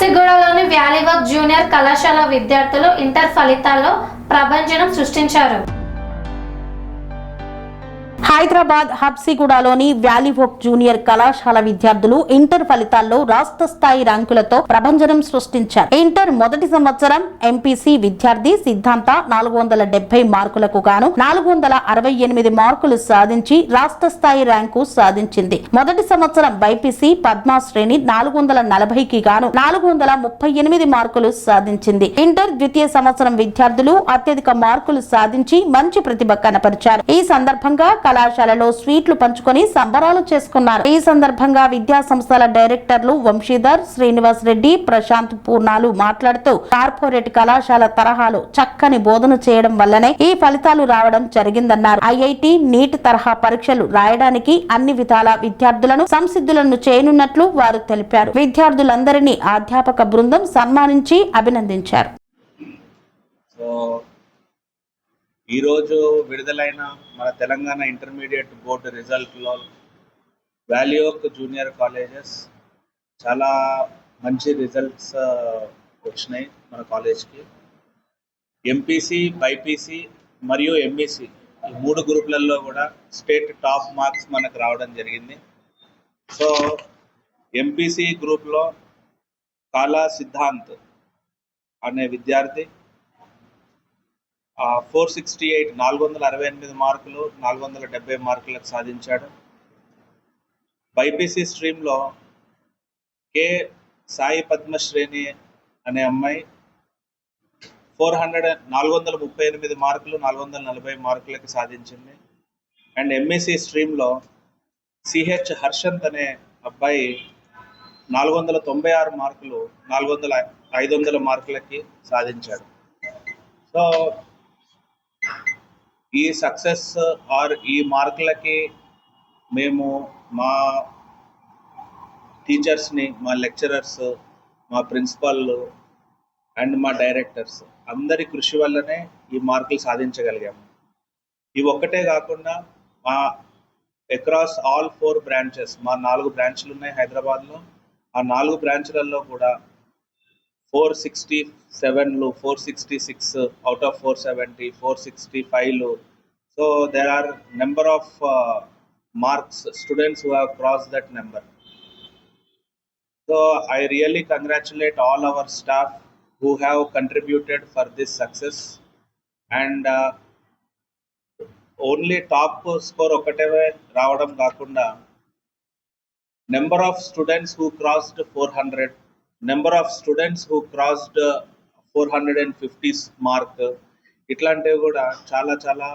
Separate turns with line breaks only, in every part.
హబ్సిగూడలోని వ్యాలీవర్క్ junior కళాశాల విద్యార్థులు inter ఫలితాల్లో ప్రభంజనం సృష్టించారు.
హైదరాబాద్ హబ్సిగూడలోని వ్యాలీవర్క్ జూనియర్ కళాశాల విద్యార్థులు ఇంటర్ ఫలితాల్లో రాష్ట్ర స్థాయి ర్యాంకులతో ప్రభంజనం సృష్టించారు. ఇంటర్ మొదటి సంవత్సరం ఎంపీసీ విద్యార్థి సిద్ధాంత 470 మార్కులకు గాను 468 మార్కులు సాధించి రాష్ట్ర స్థాయి ర్యాంకు సాధించింది. మొదటి సంవత్సరం బైపీసీ పద్మా శ్రేణి 440కి గాను 438 మార్కులు సాధించింది. ఇంటర్ ద్వితీయ సంవత్సరం విద్యార్థులు అత్యధిక మార్కులు సాధించి మంచి ప్రతిభ కనపరిచారు. ఈ సందర్భంగా కళాశాలలో స్వీట్లు పంచుకొని సంబరాలు చేసుకున్నారు. ఈ సందర్భంగా విద్యా సంస్థల డైరెక్టర్లు వంశీధర్, శ్రీనివాస్ రెడ్డి, ప్రశాంత్ పూర్ణాలు మాట్లాడుతూ కార్పొరేట్ కళాశాల తరహాలో చక్కని బోధన చేయడం వల్లనే ఈ ఫలితాలు రావడం జరిగిందన్నారు. ఐఐటి, నీట్ తరహా పరీక్షలు రాయడానికి అన్ని విధాల విద్యార్థులను సంసిద్ధులను చేయనున్నట్లు వారు తెలిపారు. విద్యార్థులందరినీ అధ్యాపక బృందం సన్మానించి అభినందించారు.
ఈరోజు విడుదలైన మన తెలంగాణ ఇంటర్మీడియట్ బోర్డు రిజల్ట్లో వ్యాలీవర్క్ జూనియర్ కాలేజెస్ చాలా మంచి రిజల్ట్స్ వచ్చినాయి మన కాలేజ్కి. ఎంపీసీ, బైపీసీ మరియు ఎంఈసీ ఈ 3 గ్రూపులలో కూడా స్టేట్ టాప్ మార్క్స్ మనకు రావడం జరిగింది. సో ఎంపీసీ గ్రూప్లో కాలా సిద్ధాంత్ అనే విద్యార్థి 468 మార్కులు 470 మార్కులకు సాధించాడు. బైపీసీ స్ట్రీమ్లో కే సాయి పద్మశ్రేణి అనే అమ్మాయి 438 మార్కులు 440 మార్కులకి సాధించింది. అండ్ ఎంఈసీ స్ట్రీమ్లో సిహెచ్ హర్షంత్ అనే అబ్బాయి 496 మార్కులు 500 మార్కులకి సాధించాడు. సో ఈ సక్సెస్ ఆర్ ఈ మార్కులకి మేము మా టీచర్స్ని, మా లెక్చరర్స్, మా ప్రిన్సిపల్ అండ్ మా డైరెక్టర్స్ అందరి కృషి వల్లనే ఈ మార్కులు సాధించగలిగాము. ఇవి ఒక్కటే కాకుండా మా అక్రాస్ ఆల్ 4 బ్రాంచెస్, మా 4 బ్రాంచ్లు ఉన్నాయి హైదరాబాద్లో. ఆ 4 బ్రాంచ్లలో కూడా 467, 466 out of 470, 465. So there are number of marks students who have crossed that number. So I really congratulate all our staff who have contributed for this success. And only top score ఒకటేవే రావడం కాకుండా number of students who crossed 400, number of students who crossed 450 mark, ఇట్లాంటివి కూడా చాలా చాలా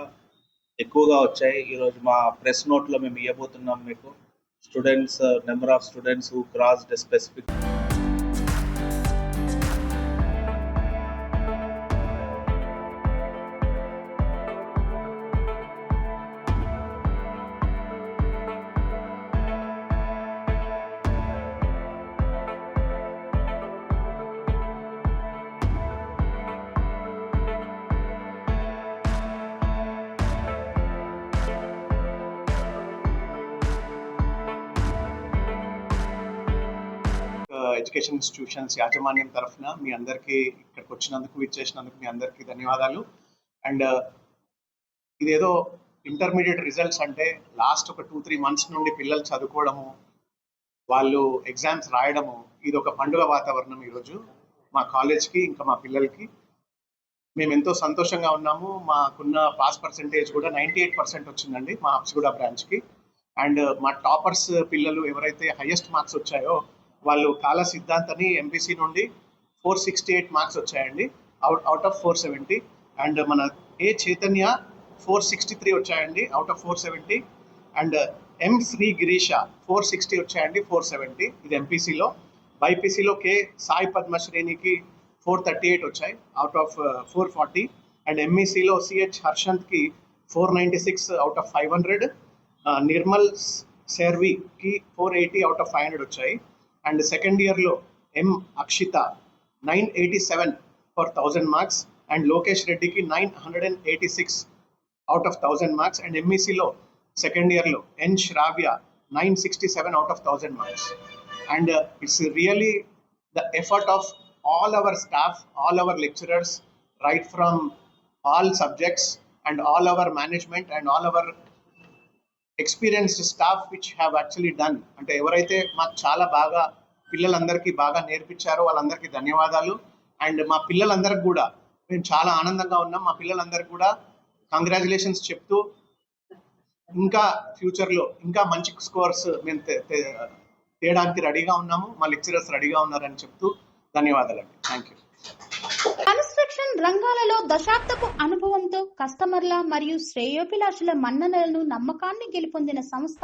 ఎక్కువగా వచ్చాయి. ఈరోజు మా ప్రెస్ నోట్లో మేము ఇవ్వబోతున్నాం మీకు students, number of students who crossed specific.
Education institutions యాజమాన్యం తరఫున మీ అందరికీ ఇక్కడికి వచ్చినందుకు, విచ్చేసినందుకు మీ అందరికీ ధన్యవాదాలు. అండ్ ఇదేదో ఇంటర్మీడియట్ రిజల్ట్స్ అంటే లాస్ట్ ఒక 2-3 months నుండి పిల్లలు చదువుకోవడము, వాళ్ళు ఎగ్జామ్స్ రాయడము, ఇది ఒక పండుగ వాతావరణం ఈరోజు మా కాలేజ్కి, ఇంకా మా పిల్లలకి. మేము ఎంతో సంతోషంగా ఉన్నాము. మాకున్న పాస్ పర్సెంటేజ్ కూడా 98% వచ్చిందండి మా హబ్సిగూడ బ్రాంచ్కి. అండ్ మా టాపర్స్ పిల్లలు ఎవరైతే హైయెస్ట్ మార్క్స్ వచ్చాయో వాళ్ళు కాలా సిద్ధాంత్ అని ఎంపీసీ నుండి 468 మార్క్స్ వచ్చాయండి అవుట్ ఆఫ్ 470. అండ్ మన ఏ చైతన్య 463 వచ్చాయండి out of 470. And M Sri Girisha 460 వచ్చాయండి 470. ఇది ఎంపీసీలో. బైపీసీలో కే సాయి పద్మశ్రేణికి 438 వచ్చాయి అవుట్ ఆఫ్ 440. అండ్ ఎంఈసీలో సిహెచ్ హర్షంత్కి 496 అవుట్ ఆఫ్ 500. నిర్మల్ శర్వికి 480 అవుట్ ఆఫ్ 500 వచ్చాయి. అండ్ సెకండ్ ఇయర్లో M Akshitha 987 for 1000 marks. And Lokesh రెడ్డికి 986 అవుట్ ఆఫ్ 1000 మార్క్స్. అండ్ ఎంఈసీలో సెకండ్ ఇయర్లో N Sravya 967 out of 1000 marks. And it's really the effort of all our staff, all our lecturers, right from all subjects and all our management and all our experienced staff which have actually done. అంటే ఎవరైతే మాకు చాలా బాగా పిల్లలందరికీ బాగా నేర్పించారో వాళ్ళందరికీ ధన్యవాదాలు. And మా పిల్లలందరికీ కూడా మేము చాలా ఆనందంగా ఉన్నాం. మా పిల్లలందరికీ కూడా కంగ్రాచులేషన్స్ చెప్తూ ఇంకా ఫ్యూచర్లో ఇంకా మంచి స్కోర్స్ మేము తేయడానికి రెడీగా ఉన్నాము. మా లెక్చరర్స్ రెడీగా ఉన్నారని చెప్తూ ధన్యవాదాలండి. Thank you.
కన్స్ట్రక్షన్ రంగాలలో దశాబ్దపు అనుభవంతో కస్టమర్ల మరియు శ్రేయోభిలాషుల మన్ననలను నమ్మకాన్ని గెలుపొందిన సంస్థ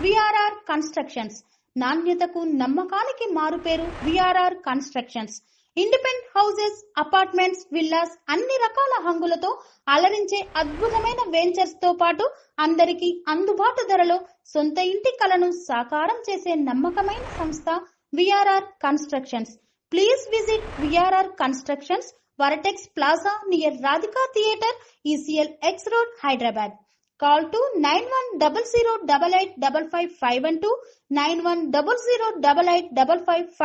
విఆర్ఆర్ కన్స్ట్రక్షన్స్. నాణ్యతకు నమ్మకానికి మారుపేరు VRR constructions. Independent houses, apartments, villas అన్ని రకాల హంగులతో అలరించే అద్భుతమైన వెంచర్స్ తో పాటు అందరికీ అందుబాటు ధరలో సొంత ఇంటి కలను సాకారం చేసే నమ్మకమైన సంస్థ VRR constructions. Please visit VRR Constructions, Varatex Plaza near Radhika Theatre, ECL X Road, Hyderabad. Call to 9100885551 9100885559.